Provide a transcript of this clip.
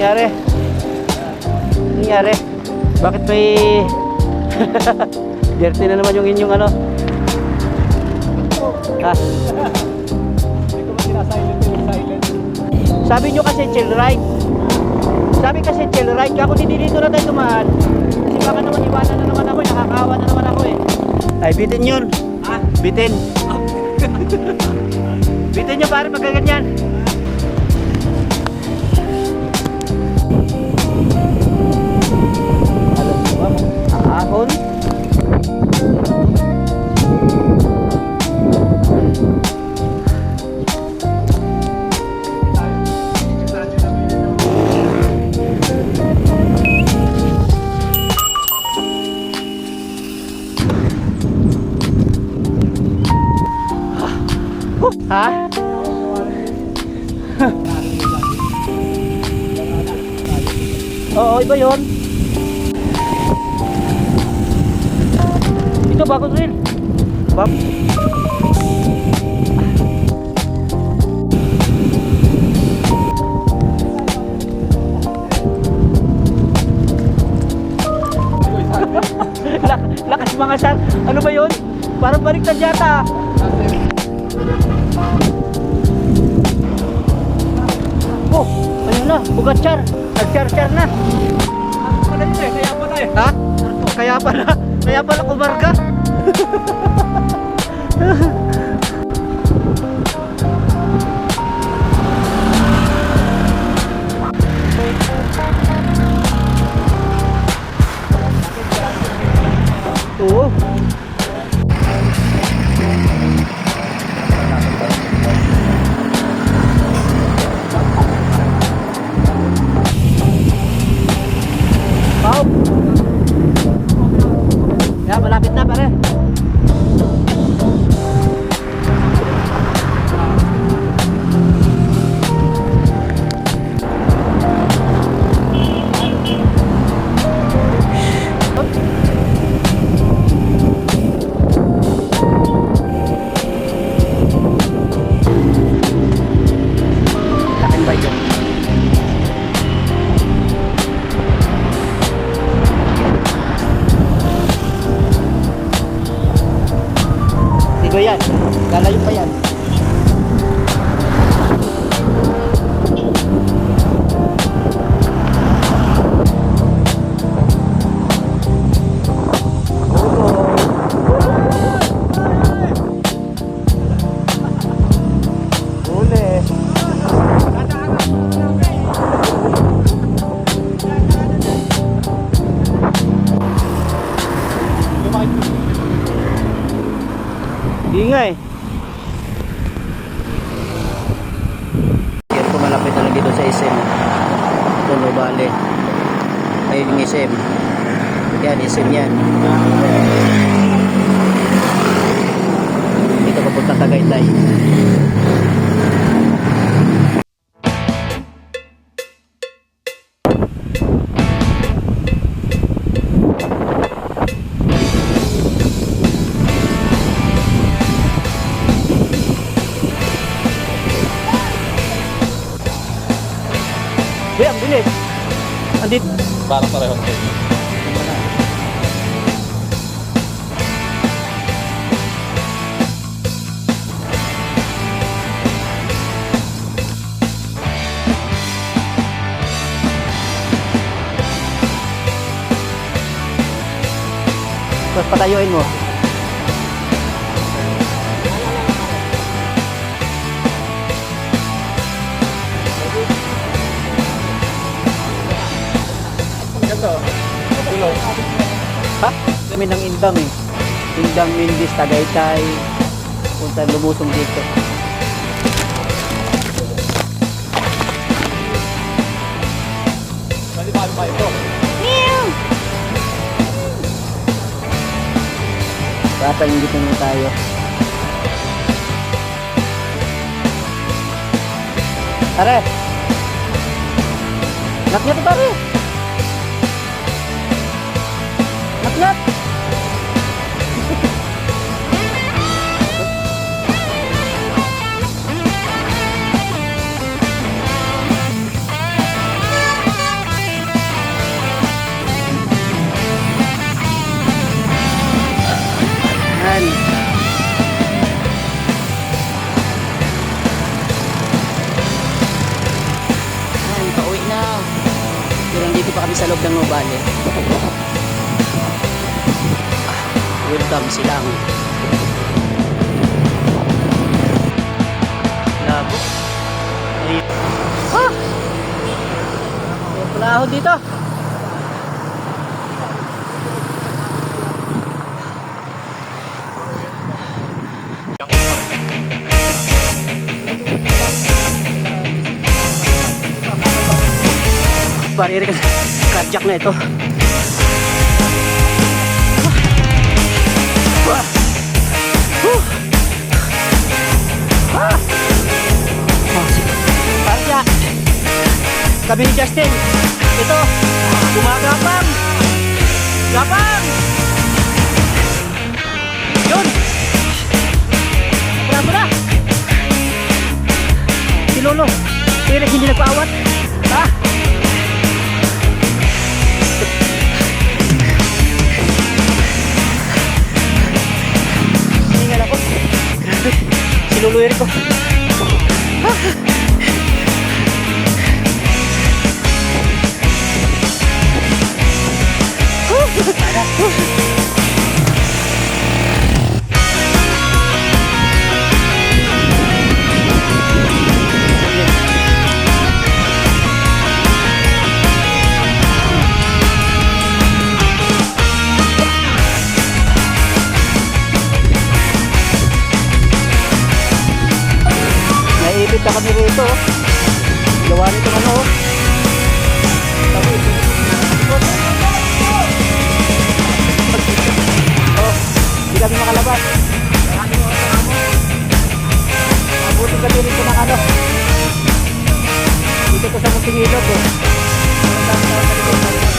Nangyari? Nangyari? Bakit may... dirty na naman yung inyong ano? Ha? Hindi ko ba sinasilent yung silent? Sabi nyo kasi chill ride. Sabi kasi chill ride. Kako dito na tayo tumaan. Kasi baka naman iwanan na naman ako. Nakakawa na naman ako eh. Ay, bitin yun. Ha? Bitin. Bitin nyo pare pagkaganyan. Alam mo ba? Ahon. Ha? Oo, iba yun. Ito bagong reel. Lakas mga sar. Ano ba yun? Parang baliktad yata. Oh, ano na? Bugatsyar. Nagsyar-syar na. Pala yun eh, kaya pala eh. Ha? Kaya pala kumarga. Oo. Wow. Ya, malapit na pare. Laking ba yun? Diba yan? Lalayo pa yan. Uli. Ingay. Yan po malapit na lang dito sa SM. Puno Bale. Ayun yung SM. Yan, SM yan. Dito papunta Tagaytay. Uy, ang bilis. Andit. Parang pareho. Tapos patayuin mo. Ganda. Tulog. Ha? Kami ng Indang eh. Indang, Mindis, Tagaytay. Punta lumusong dito. Pwede paano pa ito? Papaingit na tayo. Pare! Naknya to pare! Naknya! pa kami sa loob ng Nubali. Welcome silang. Labo. Ha! May palahon dito. Barrier ka. Cardiac na ito. Cardiac. Sabi ni Justin, ito, gumagapang. Gapang! Yun! Bravo na! Si Lolo, pero hindi nagpaawat. Ha? Hingal ako. Grabe. Si Lolo Eric ko. Ha? Naipit na kami rito. Gawa nito ano. Oh, hindi kami makalabas. Abutin kami rito ng ano. Dito ko sa Muntinilog. Oh.